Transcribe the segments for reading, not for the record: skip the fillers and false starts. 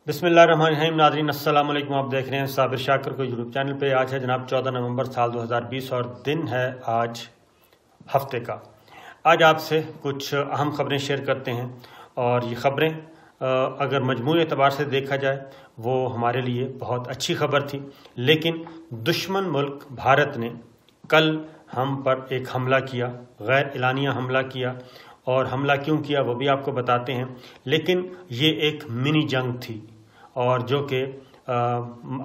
بسم اللہ الرحمن الرحیم۔ ناظرین السلام علیکم، آپ دیکھ رہے ہیں صابر شاکر کو یوٹیوب چینل پہ۔ آج ہے جناب 14 نومبر سال 2020 اور دن ہے آج ہفتے کا۔ آج آپ سے کچھ اہم خبریں شیئر کرتے ہیں، اور یہ خبریں اگر مجموعی اعتبار سے دیکھا جائے وہ ہمارے لیے بہت اچھی خبر تھی، لیکن دشمن ملک بھارت نے کل ہم پر ایک حملہ کیا، غیر اعلانیہ حملہ کیا، اور حملہ کیوں کیا وہ بھی آپ کو بتاتے ہیں۔ لیکن یہ ایک منی جنگ تھی، اور جو کہ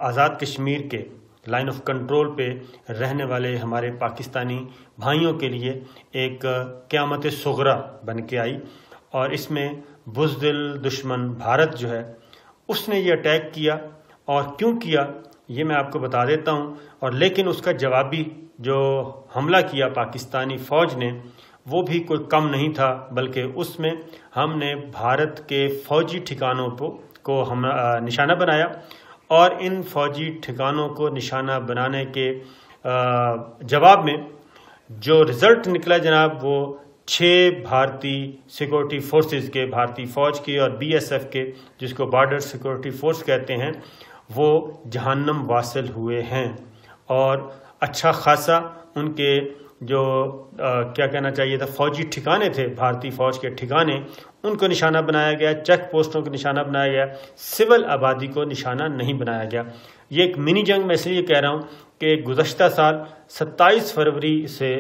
آزاد کشمیر کے لائن آف کنٹرول پہ رہنے والے ہمارے پاکستانی بھائیوں کے لیے ایک قیامت صغریٰ بن کے آئی، اور اس میں بزدل دشمن بھارت جو ہے اس نے یہ اٹیک کیا، اور کیوں کیا یہ میں آپ کو بتا دیتا ہوں۔ اور لیکن اس کا جوابی جو حملہ کیا پاکستانی فوج نے وہ بھی کوئی کم نہیں تھا، بلکہ اس میں ہم نے بھارت کے فوجی ٹھکانوں کو ہم نشانہ بنایا، اور ان فوجی ٹھکانوں کو نشانہ بنانے کے جواب میں جو رزلٹ نکلا جناب، وہ 6 بھارتی سیکورٹی فورسز کے، بھارتی فوج کے اور BSF کے، جس کو بارڈر سیکورٹی فورس کہتے ہیں، وہ جہنم واصل ہوئے ہیں۔ اور اچھا خاصا ان کے جو کیا کہنا چاہیے تھا، فوجی ٹھکانے تھے، بھارتی فوج کے ٹھکانے، ان کو نشانہ بنایا گیا، چیک پوسٹوں کو نشانہ بنایا گیا، سول آبادی کو نشانہ نہیں بنایا گیا۔ یہ ایک منی جنگ میں اس لیے کہہ رہا ہوں کہ گزشتہ سال 27 فروری سے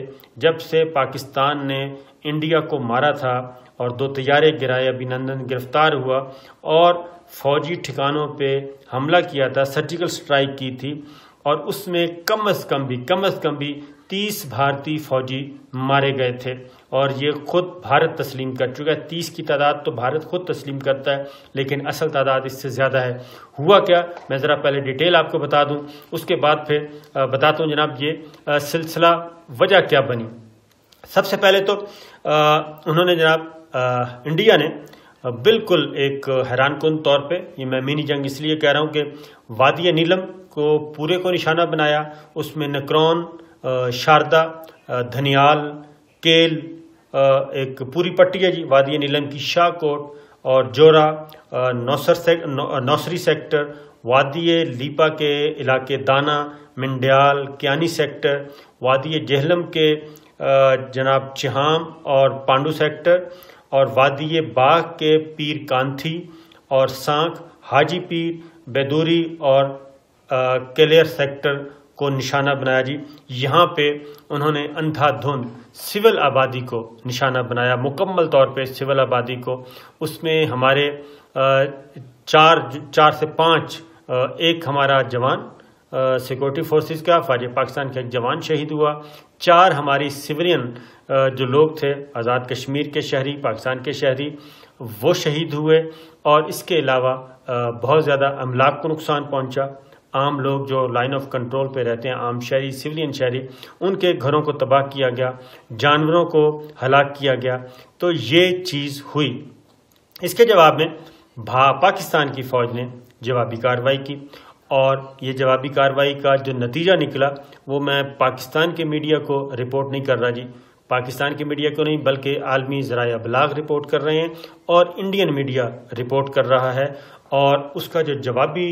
جب سے پاکستان نے انڈیا کو مارا تھا اور 2 طیارے گرائے، ابھینندن گرفتار ہوا اور فوجی ٹھکانوں پہ حملہ کیا تھا، سرجیکل سٹرائک کی تھی، اور اس میں کم از کم بھی 30 بھارتی فوجی مارے گئے تھے، اور یہ خود بھارت تسلیم کر چکا ہے۔ 30 کی تعداد تو بھارت خود تسلیم کرتا ہے، لیکن اصل تعداد اس سے زیادہ ہے۔ ہوا کیا، میں ذرا پہلے ڈیٹیل آپ کو بتا دوں، اس کے بعد پھر بتاتا ہوں جناب یہ سلسلہ وجہ کیا بنی۔ سب سے پہلے تو انہوں نے جناب انڈیا نے بالکل ایک حیران کن طور پہ، یہ میں منی جنگ اس لیے کہہ رہا ہوں کہ وادی نیلم کو پورے کو نشانہ بنایا، اس میں نکرون، شاردا، دھنیال، کیل، ایک پوری پٹی ہے جی وادی نیلم کی، شاہ کوٹ اور جورا، نوسری سیکٹر، وادی لیپا کے علاقے دانا، منڈیال، کیانی سیکٹر، وادی جہلم کے جناب چہام اور پانڈو سیکٹر، اور وادی باغ کے پیر کانتھی اور سانکھ، حاجی پیر، بیدوری اور کیلیر سیکٹر کو نشانہ بنایا جی۔ یہاں پہ انہوں نے اندھا دھند سول آبادی کو نشانہ بنایا، مکمل طور پہ سول آبادی کو۔ اس میں ہمارے 4 سے 5 ایک ہمارا جوان سیکورٹی فورسز کا، فوج پاکستان کا ایک جوان شہید ہوا، 4 ہماری سیورین جو لوگ تھے آزاد کشمیر کے شہری، پاکستان کے شہری، وہ شہید ہوئے، اور اس کے علاوہ بہت زیادہ املاک کو نقصان پہنچا۔ عام لوگ جو لائن آف کنٹرول پہ رہتے ہیں، عام شہری، سویلین شہری، ان کے گھروں کو تباہ کیا گیا، جانوروں کو ہلاک کیا گیا۔ تو یہ چیز ہوئی۔ اس کے جواب میں پاکستان کی فوج نے جوابی کارروائی کی، اور یہ جوابی کارروائی کا جو نتیجہ نکلا وہ میں پاکستان کے میڈیا کو رپورٹ نہیں کر رہا جی، پاکستان کے میڈیا کو نہیں، بلکہ عالمی ذرائع ابلاغ رپورٹ کر رہے ہیں، اور انڈین میڈیا رپورٹ کر رہا ہے۔ اور اس کا جو جوابی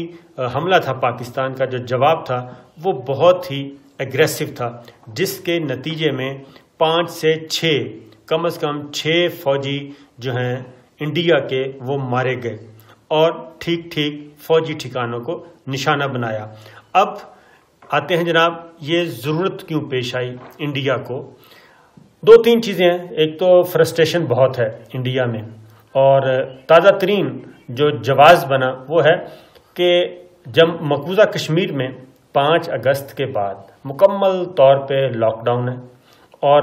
حملہ تھا، پاکستان کا جو جواب تھا، وہ بہت ہی ایگریسو تھا، جس کے نتیجے میں 5 سے 6 کم از کم 6 فوجی جو ہیں انڈیا کے وہ مارے گئے، اور ٹھیک فوجی ٹھکانوں کو نشانہ بنایا۔ اب آتے ہیں جناب، یہ ضرورت کیوں پیش آئی انڈیا کو؟ 2-3 چیزیں ہیں۔ ایک تو فرسٹریشن بہت ہے انڈیا میں، اور تازہ ترین جو جواز بنا وہ ہے کہ جب مقبوضہ کشمیر میں 5 اگست کے بعد مکمل طور پہ لاک ڈاؤن ہے، اور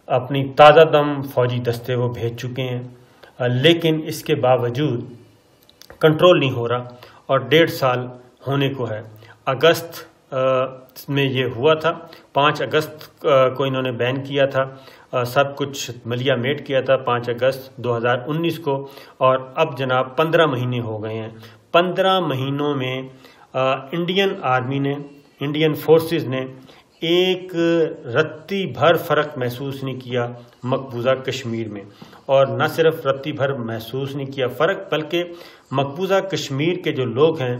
اپنی تازہ دم فوجی دستے وہ بھیج چکے ہیں، لیکن اس کے باوجود کنٹرول نہیں ہو رہا، اور 1.5 سال ہونے کو ہے۔ اگست میں یہ ہوا تھا، 5 اگست کو انہوں نے بین کیا تھا، سب کچھ ملیا میٹ کیا تھا 5 اگست 2019 کو، اور اب جناب 15 مہینے ہو گئے ہیں۔ 15 مہینوں میں انڈین آرمی نے، انڈین فورسز نے ایک رتی بھر فرق محسوس نہیں کیا مقبوضہ کشمیر میں، اور نہ صرف رتی بھر محسوس نہیں کیا فرق، بلکہ مقبوضہ کشمیر کے جو لوگ ہیں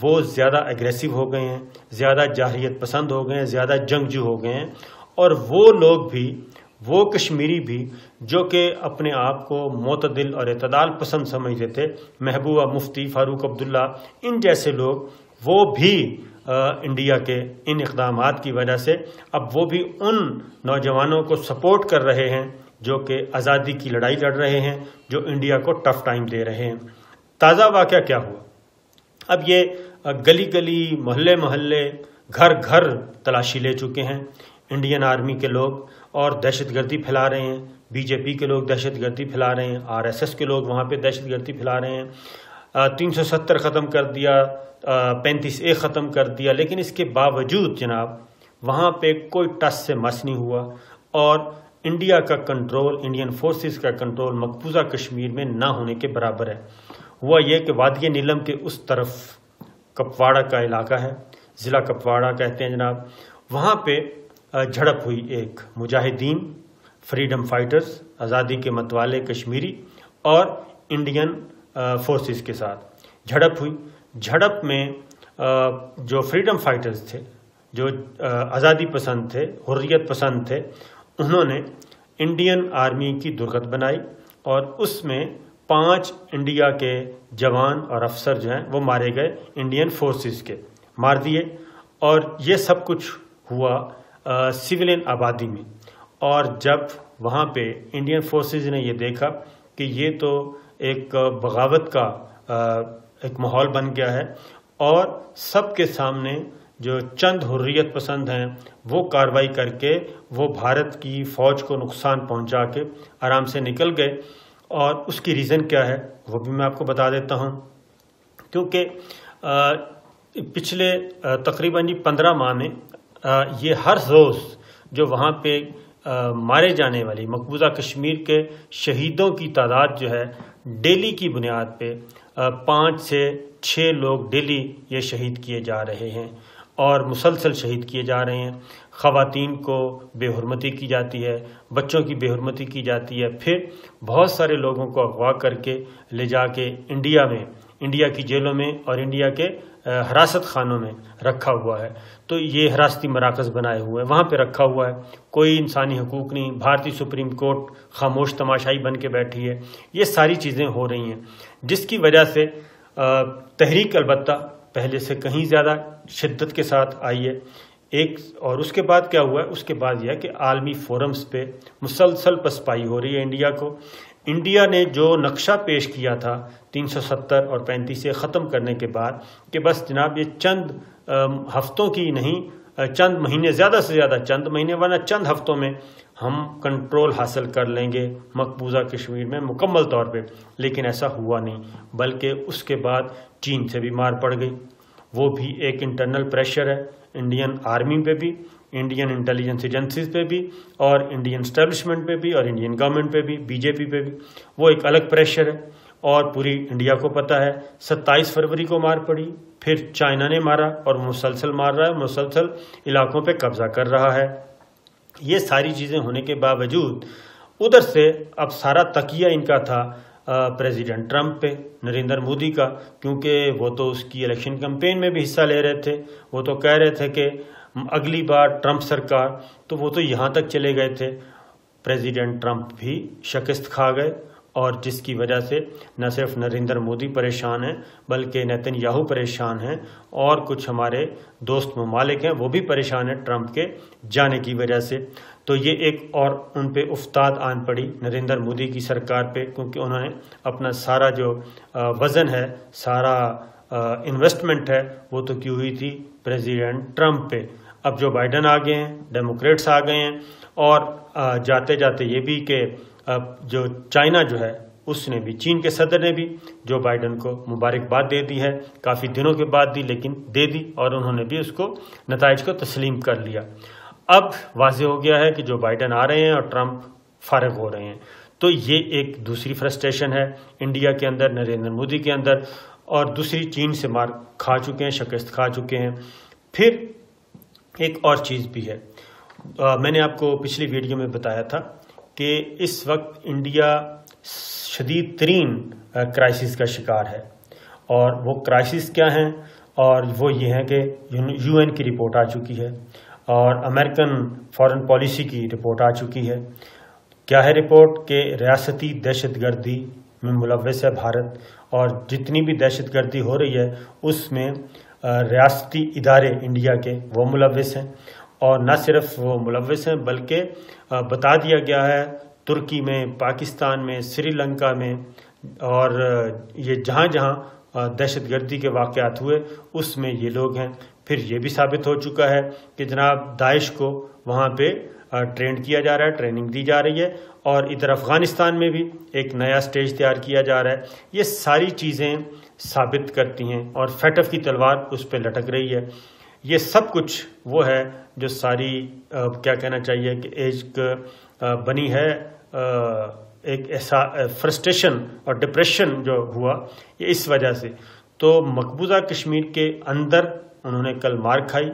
وہ زیادہ اگریسو ہو گئے ہیں، زیادہ جارحیت پسند ہو گئے ہیں، زیادہ جنگجو ہو گئے ہیں، اور وہ لوگ بھی، وہ کشمیری بھی جو کہ اپنے آپ کو معتدل اور اعتدال پسند سمجھتے تھے، محبوبہ مفتی، فاروق عبداللہ، ان جیسے لوگ، وہ بھی انڈیا کے ان اقدامات کی وجہ سے اب وہ بھی ان نوجوانوں کو سپورٹ کر رہے ہیں جو کہ آزادی کی لڑائی لڑ رہے ہیں، جو انڈیا کو ٹف ٹائم دے رہے ہیں۔ تازہ واقعہ کیا ہوا؟ اب یہ گلی گلی، محلے محلے، گھر گھر تلاشی لے چکے ہیں انڈین آرمی کے لوگ، اور دہشت گردی پھیلا رہے ہیں۔ بی جے پی کے لوگ دہشت گردی پھیلا رہے ہیں، RSS کے لوگ وہاں پہ دہشت گردی پھیلا رہے ہیں۔ 370 ختم کر دیا، 35A ختم کر دیا، لیکن اس کے باوجود جناب وہاں پہ کوئی ٹس سے مس نہیں ہوا، اور انڈیا کا کنٹرول، انڈین فورسز کا کنٹرول مقبوضہ کشمیر میں نہ ہونے کے برابر ہے۔ ہوا یہ کہ وادی نیلم کے اس طرف کپواڑہ کا علاقہ ہے، ضلع کپواڑہ کہتے ہیں جناب، وہاں پہ جھڑپ ہوئی ایک مجاہدین، فریڈم فائٹرز، آزادی کے متوالے کشمیری اور انڈین فورسز کے ساتھ جھڑپ ہوئی۔ جھڑپ میں جو فریڈم فائٹرز تھے، جو آزادی پسند تھے، حریت پسند تھے، انہوں نے انڈین آرمی کی درگت بنائی، اور اس میں 5 انڈیا کے جوان اور افسر جو ہیں وہ مارے گئے، انڈین فورسز کے مار دیے، اور یہ سب کچھ ہوا سویلین آبادی میں۔ اور جب وہاں پہ انڈین فورسز نے یہ دیکھا کہ یہ تو ایک بغاوت کا ایک ماحول بن گیا ہے، اور سب کے سامنے جو چند حریت پسند ہیں وہ کارروائی کر کے وہ بھارت کی فوج کو نقصان پہنچا کے آرام سے نکل گئے۔ اور اس کی ریزن کیا ہے وہ بھی میں آپ کو بتا دیتا ہوں، کیونکہ پچھلے تقریباً 15 ماہ میں یہ ہر روز جو وہاں پہ مارے جانے والی مقبوضہ کشمیر کے شہیدوں کی تعداد جو ہے ڈیلی کی بنیاد پہ 5 سے 6 لوگ ڈیلی یہ شہید کیے جا رہے ہیں، اور مسلسل شہید کیے جا رہے ہیں۔ خواتین کو بے حرمتی کی جاتی ہے، بچوں کی بے حرمتی کی جاتی ہے، پھر بہت سارے لوگوں کو اغوا کر کے لے جا کے انڈیا کی جیلوں میں اور انڈیا کے حراست خانوں میں رکھا ہوا ہے۔ تو یہ حراستی مراکز بنائے ہوئے ہیں، وہاں پہ رکھا ہوا ہے، کوئی انسانی حقوق نہیں، بھارتی سپریم کورٹ خاموش تماشائی بن کے بیٹھی ہے۔ یہ ساری چیزیں ہو رہی ہیں، جس کی وجہ سے تحریک البتہ پہلے سے کہیں زیادہ شدت کے ساتھ آئی ہے۔ اور اس کے بعد کیا ہوا ہے؟ اس کے بعد یہ کہ عالمی فورمز پہ مسلسل پسپائی ہو رہی ہے انڈیا کو۔ انڈیا نے جو نقشہ پیش کیا تھا 370 اور 35 ختم کرنے کے بعد کہ بس جناب یہ چند ہفتوں کی نہیں، چند مہینے، زیادہ سے زیادہ چند مہینے، ورنہ چند ہفتوں میں ہم کنٹرول حاصل کر لیں گے مقبوضہ کشمیر میں مکمل طور پہ، لیکن ایسا ہوا نہیں، بلکہ اس کے بعد چین سے بھی مار پڑ گئی۔ وہ بھی ایک انٹرنل پریشر ہے انڈین آرمی پہ بھی، انڈین انٹیلیجنس ایجنسیز پہ بھی، اور انڈین اسٹیبلشمنٹ پہ بھی، اور انڈین گورنمنٹ پہ بھی، BJP پہ بھی، وہ ایک الگ پریشر ہے۔ اور پوری انڈیا کو پتہ ہے 27 فروری کو مار پڑی، پھر چائنا نے مارا، اور مسلسل مار رہا ہے، مسلسل علاقوں پہ قبضہ کر رہا ہے۔ یہ ساری چیزیں ہونے کے باوجود ادھر سے اب سارا تکیہ ان کا تھا پریزیڈنٹ ٹرمپ پہ، نریندر مودی کا، کیونکہ وہ تو اس کی الیکشن کمپین میں بھی حصہ لے رہے تھے۔ وہ تو کہہ رہے تھے کہ اگلی بار ٹرمپ سرکار، تو وہ تو یہاں تک چلے گئے تھے۔ پریزیڈنٹ ٹرمپ بھی شکست کھا گئے، اور جس کی وجہ سے نہ صرف نریندر مودی پریشان ہیں بلکہ نیتن یاہو پریشان ہیں، اور کچھ ہمارے دوست ممالک ہیں وہ بھی پریشان ہیں ٹرمپ کے جانے کی وجہ سے۔ تو یہ ایک اور ان پہ افتاد آن پڑی نریندر مودی کی سرکار پہ، کیونکہ انہوں نے اپنا سارا جو وزن ہے، سارا انویسٹمنٹ ہے، وہ تو کی ہوئی تھی پریزیڈنٹ ٹرمپ پہ۔ اب جو بائیڈن آ گئے ہیں، ڈیموکریٹس آ گئے ہیں، اور جاتے جاتے یہ بھی کہ جو چائنا جو ہے اس نے بھی، چین کے صدر نے بھی جو بائیڈن کو مبارکباد دے دی ہے، کافی دنوں کے بعد دی لیکن دے دی، اور انہوں نے بھی اس کو نتائج کو تسلیم کر لیا۔ اب واضح ہو گیا ہے کہ جو بائیڈن آ رہے ہیں اور ٹرمپ فارغ ہو رہے ہیں، تو یہ ایک دوسری فرسٹریشن ہے انڈیا کے اندر، نریندر مودی کے اندر، اور دوسری چین سے مار کھا چکے ہیں، شکست کھا چکے ہیں۔ پھر ایک اور چیز بھی ہے، میں نے آپ کو پچھلی ویڈیو میں بتایا تھا کہ اس وقت انڈیا شدید ترین کرائسس کا شکار ہے، اور وہ کرائسس کیا ہیں؟ اور وہ یہ ہیں کہ یو این کی رپورٹ آ چکی ہے اور امریکن فارن پالیسی کی رپورٹ آ چکی ہے۔ کیا ہے رپورٹ؟ کہ ریاستی دہشت گردی میں ملوث ہے بھارت، اور جتنی بھی دہشت گردی ہو رہی ہے اس میں ریاستی ادارے انڈیا کے وہ ملوث ہیں، اور نہ صرف وہ ملوث ہیں بلکہ بتا دیا گیا ہے ترکی میں، پاکستان میں، سری لنکا میں، اور یہ جہاں جہاں دہشت گردی کے واقعات ہوئے اس میں یہ لوگ ہیں۔ پھر یہ بھی ثابت ہو چکا ہے کہ جناب داعش کو وہاں پہ ٹرینڈ کیا جا رہا ہے، ٹریننگ دی جا رہی ہے، اور ادھر افغانستان میں بھی ایک نیا سٹیج تیار کیا جا رہا ہے۔ یہ ساری چیزیں ثابت کرتی ہیں، اور فیٹف کی تلوار اس پہ لٹک رہی ہے۔ یہ سب کچھ وہ ہے جو ساری کیا کہنا چاہیے کہ ایک بنی ہے، ایک ایسا فرسٹریشن اور ڈپریشن جو ہوا یہ اس وجہ سے۔ تو مقبوضہ کشمیر کے اندر انہوں نے کل مار کھائی،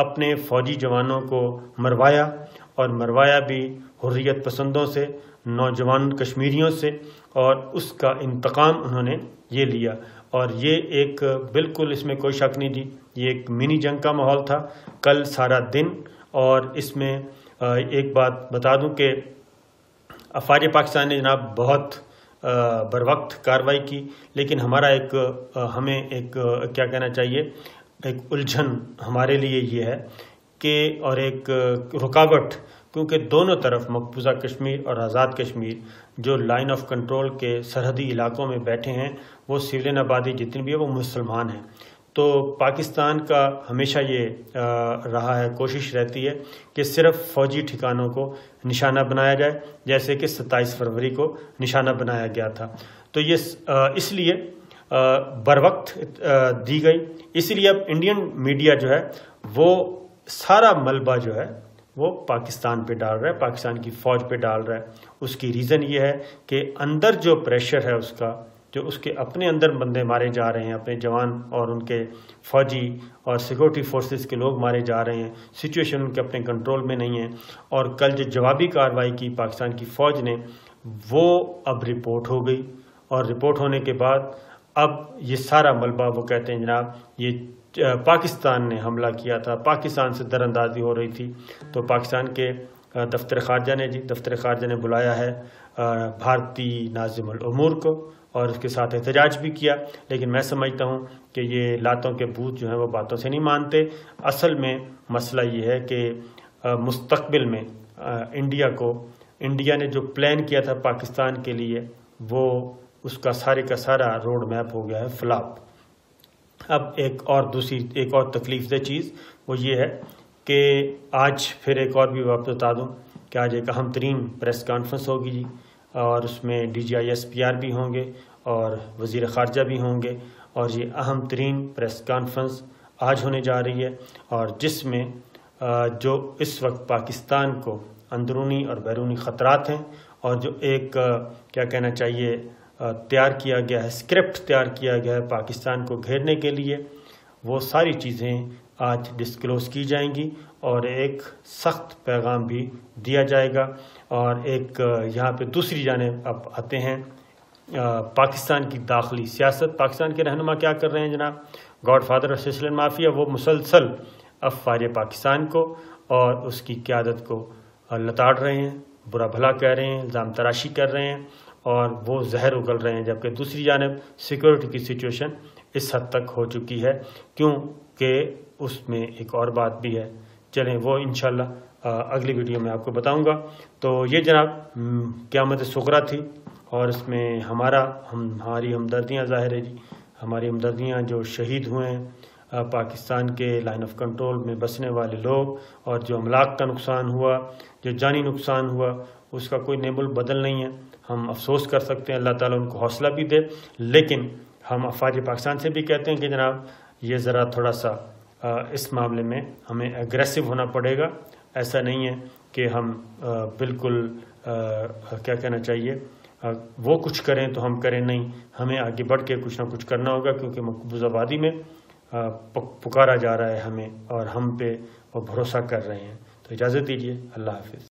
اپنے فوجی جوانوں کو مروایا، اور مروایا بھی حریت پسندوں سے، نوجوان کشمیریوں سے، اور اس کا انتقام انہوں نے یہ لیا۔ اور یہ ایک بالکل اس میں کوئی شک نہیں تھی، یہ ایک منی جنگ کا ماحول تھا کل سارا دن۔ اور اس میں ایک بات بتا دوں کہ افواج پاکستان نے جناب بہت بر وقت کارروائی کی، لیکن ہمیں ایک کیا کہنا چاہیے، ایک الجھن ہمارے لیے یہ ہے کہ، اور ایک رکاوٹ، کیونکہ دونوں طرف مقبوضہ کشمیر اور آزاد کشمیر جو لائن آف کنٹرول کے سرحدی علاقوں میں بیٹھے ہیں وہ سویلین آبادی جتنی بھی ہے وہ مسلمان ہیں۔ تو پاکستان کا ہمیشہ یہ رہا ہے، کوشش رہتی ہے کہ صرف فوجی ٹھکانوں کو نشانہ بنایا جائے، جیسے کہ 27 فروری کو نشانہ بنایا گیا تھا۔ تو یہ اس لیے بر وقت دی گئی، اس لیے اب انڈین میڈیا جو ہے وہ سارا ملبہ جو ہے وہ پاکستان پہ ڈال رہا ہے، پاکستان کی فوج پہ ڈال رہا ہے۔ اس کی ریزن یہ ہے کہ اندر جو پریشر ہے اس کا، جو اس کے اپنے اندر بندے مارے جا رہے ہیں، اپنے جوان اور ان کے فوجی اور سیکورٹی فورسز کے لوگ مارے جا رہے ہیں، سچویشن ان کے اپنے کنٹرول میں نہیں ہے۔ اور کل جو جوابی کارروائی کی پاکستان کی فوج نے وہ اب رپورٹ ہو گئی، اور رپورٹ ہونے کے بعد اب یہ سارا ملبہ وہ کہتے ہیں جناب یہ پاکستان نے حملہ کیا تھا، پاکستان سے در اندازی ہو رہی تھی۔ تو پاکستان کے دفتر خارجہ نے بلایا ہے بھارتی ناظم الامور کو، اور اس کے ساتھ احتجاج بھی کیا، لیکن میں سمجھتا ہوں کہ یہ لاتوں کے بھوت جو ہیں وہ باتوں سے نہیں مانتے۔ اصل میں مسئلہ یہ ہے کہ مستقبل میں انڈیا نے جو پلان کیا تھا پاکستان کے لیے وہ اس کا سارے کا سارا روڈ میپ ہو گیا ہے فلاپ۔ اب ایک اور تکلیف دہ چیز وہ یہ ہے کہ آج پھر ایک اور بھی بات بتا دوں کہ آج ایک اہم ترین پریس کانفرنس ہوگی جی، اور اس میں DGISPR بھی ہوں گے اور وزیر خارجہ بھی ہوں گے، اور یہ اہم ترین پریس کانفرنس آج ہونے جا رہی ہے، اور جس میں جو اس وقت پاکستان کو اندرونی اور بیرونی خطرات ہیں، اور جو ایک کیا کہنا چاہیے تیار کیا گیا ہے، اسکرپٹ تیار کیا گیا ہے پاکستان کو گھیرنے کے لیے، وہ ساری چیزیں آج ڈسکلوز کی جائیں گی، اور ایک سخت پیغام بھی دیا جائے گا۔ اور ایک یہاں پہ دوسری جانب اب آتے ہیں پاکستان کی داخلی سیاست۔ پاکستان کے رہنما کیا کر رہے ہیں جناب؟ گاڈ فادر اور سسلین مافیا وہ مسلسل افواج پاکستان کو اور اس کی قیادت کو لتاڑ رہے ہیں، برا بھلا کہہ رہے ہیں، الزام تراشی کر رہے ہیں، اور وہ زہر اگل رہے ہیں، جبکہ دوسری جانب سیکورٹی کی سچویشن اس حد تک ہو چکی ہے، کیونکہ اس میں ایک اور بات بھی ہے، چلیں وہ انشاءاللہ اگلی ویڈیو میں آپ کو بتاؤں گا۔ تو یہ جناب قیامت صغریٰ تھی، اور اس میں ہماری ہمدردیاں ظاہر ہے جی، ہماری ہمدردیاں جو شہید ہوئے ہیں، پاکستان کے لائن آف کنٹرول میں بسنے والے لوگ، اور جو املاک کا نقصان ہوا، جو جانی نقصان ہوا، اس کا کوئی نیب البدل نہیں ہے۔ ہم افسوس کر سکتے ہیں، اللہ تعالیٰ ان کو حوصلہ بھی دے، لیکن ہم افواج پاکستان سے بھی کہتے ہیں کہ جناب یہ ذرا تھوڑا سا اس معاملے میں ہمیں اگریسو ہونا پڑے گا۔ ایسا نہیں ہے کہ ہم بالکل کیا کہنا چاہیے وہ کچھ کریں تو ہم کریں، نہیں، ہمیں آگے بڑھ کے کچھ نہ کچھ کرنا ہوگا، کیونکہ مقبوضہ آبادی میں پکارا جا رہا ہے ہمیں، اور ہم پہ وہ بھروسہ کر رہے ہیں. تو اجازت دیجیے. اللہ حافظ.